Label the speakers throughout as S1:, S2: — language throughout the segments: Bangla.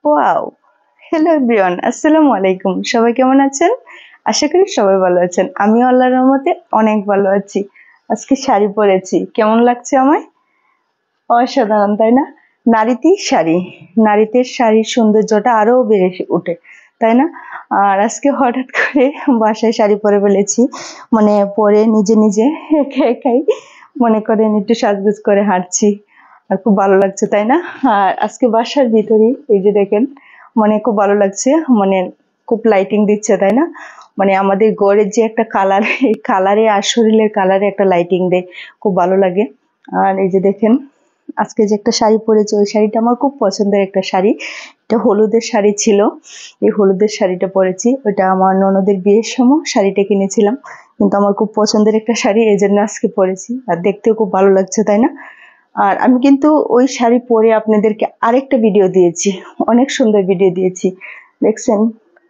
S1: ওয়াও, হ্যালো এভরিওয়ান, আসসালামু আলাইকুম। সবাই কেমন আছেন? আশা করি সবাই ভালো আছেন। আমি আল্লাহর রহমতে অনেক ভালো আছি। আজকে শাড়ি পরেছি, কেমন লাগছে আমায়? অসাধারণ, তাই না? নারীতেই শাড়ি, নারীতে শাড়ির সৌন্দর্যটা আরো বেড়ে ওঠে, তাই না? আর আজকে হঠাৎ করে বাসায় শাড়ি পরে ফেলেছি, মানে পরে নিজে নিজে একা একাই মনে করেন একটু সাজগোজ করে হাঁটছি, আর খুব ভালো লাগছে, তাই না? আর আজকে বাসার ভিতরেই এই যে দেখেন, মানে খুব ভালো লাগছে, মানে খুব লাইটিং দিচ্ছে, তাই না? মানে আমাদের ঘরের যে একটা কালার, এই কালারে আর শরীরের কালারে একটা লাইটিং দেয়, খুব ভালো লাগে। আর এই যে দেখেন, আজকে যে একটা শাড়ি পরেছি, ওই শাড়িটা আমার খুব পছন্দের একটা শাড়ি। এটা হলুদের শাড়ি ছিল, এই হলুদের শাড়িটা পরেছি। ওটা আমার ননদের বিয়ের সময় শাড়িটা কিনেছিলাম, কিন্তু আমার খুব পছন্দের একটা শাড়ি, এই জন্য আজকে পরেছি। আর দেখতেও খুব ভালো লাগছে, তাই না? আর আমি কিন্তু ওই শাড়ি পরে আপনাদেরকে আরেকটা ভিডিও দিয়েছি, অনেক সুন্দর ভিডিও দিয়েছি, দেখছেন?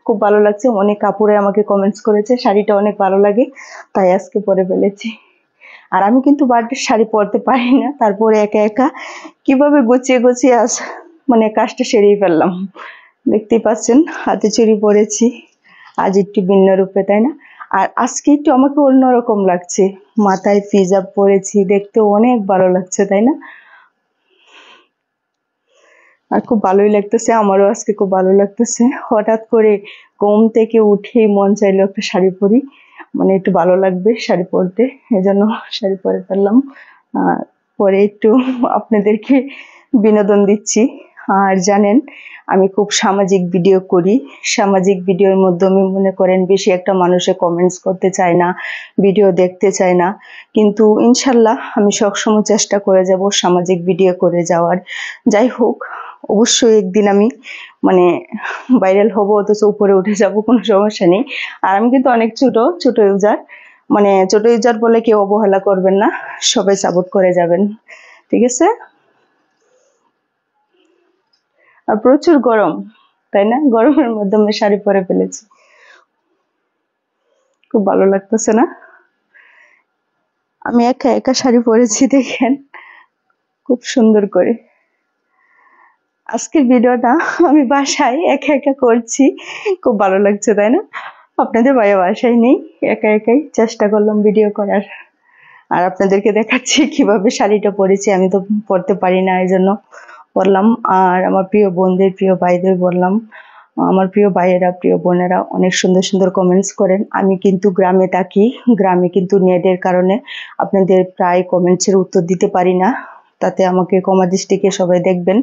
S1: খুব ভালো লাগছে। অনেক কাপড়ে আমাকে কমেন্টস করেছে শাড়িটা অনেক ভালো লাগে, তাই আজকে পরে ফেলেছি। আর আমি কিন্তু বার্থডে শাড়ি পরতে পারি না, তারপরে একা একা কিভাবে গুছিয়ে গুছিয়ে মানে কাজটা সেরেই ফেললাম। দেখতেই পাচ্ছেন, হাতে চুড়ি পরেছি আজ একটু ভিন্ন রূপে, তাই না? আর আজকে একটু আমাকে অন্যরকম লাগছে, মাথায় ফিজাব পরেছি, দেখতে অনেক ভালো লাগছে, তাই না? আর খুব ভালোই লাগতেছে, আমারও আজকে খুব ভালো লাগতেছে। হঠাৎ করে ঘুম থেকে উঠেই মন চাইলো একটা শাড়ি পরি, মানে একটু ভালো লাগবে শাড়ি পরতে, এজন্য শাড়ি পরে ফেললাম। পরে একটু আপনাদেরকে বিনোদন দিচ্ছি। আর জানেন, আমি খুব সামাজিক ভিডিও করি, সামাজিক ভিডিওর মাধ্যমে মনে করেন বেশি একটা মানুষে কমেন্টস করতে চায় না, ভিডিও দেখতে চায় না, কিন্তু ইনশাল্লাহ আমি সবসময় চেষ্টা করে যাব সামাজিক ভিডিও করে যাওয়ার। যাই হোক, অবশ্যই একদিন আমি মানে ভাইরাল হব, অথচ উপরে উঠে যাব, কোনো সমস্যা নেই। আর আমি কিন্তু অনেক ছোট ছোট ইউজার, মানে ছোট ইউজার বলে কেউ অবহেলা করবেন না, সবাই সাপোর্ট করে যাবেন, ঠিক আছে? আর প্রচুর গরম, তাই না? গরমের মধ্যে আমি শাড়ি পরে ফেলেছি, খুব ভালো লাগতেছে না? আমি একা একা শাড়ি পরেছি, দেখেন খুব সুন্দর করে। আজকের ভিডিওটা আমি বাসায় একা একা করছি, খুব ভালো লাগছে, তাই না? আপনাদের ভাইয়া বাসায় নেই, একা একাই চেষ্টা করলাম ভিডিও করার। আর আপনাদেরকে দেখাচ্ছি কিভাবে শাড়িটা পরেছি, আমি তো পরতে পারি না, এই জন্য বললাম। আর আমার প্রিয় বোনদের, প্রিয় ভাইদের বললাম, আমার প্রিয় ভাইয়েরা, প্রিয় বোনেরা অনেক সুন্দর সুন্দর কমেন্টস করেন। আমি কিন্তু গ্রামে থাকি, গ্রামে কিন্তু নেটের কারণে আপনাদের প্রায় কমেন্টসের উত্তর দিতে পারি না, তাতে আমাকে ক্ষমা দৃষ্টিকে সবাই দেখবেন।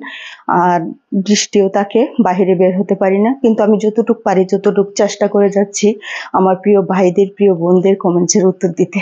S1: আর বৃষ্টিও থাকে, বাহিরে বের হতে পারি না, কিন্তু আমি যতটুকু পারি, যতটুকু চেষ্টা করে যাচ্ছি আমার প্রিয় ভাইদের, প্রিয় বোনদের কমেন্টসের উত্তর দিতে।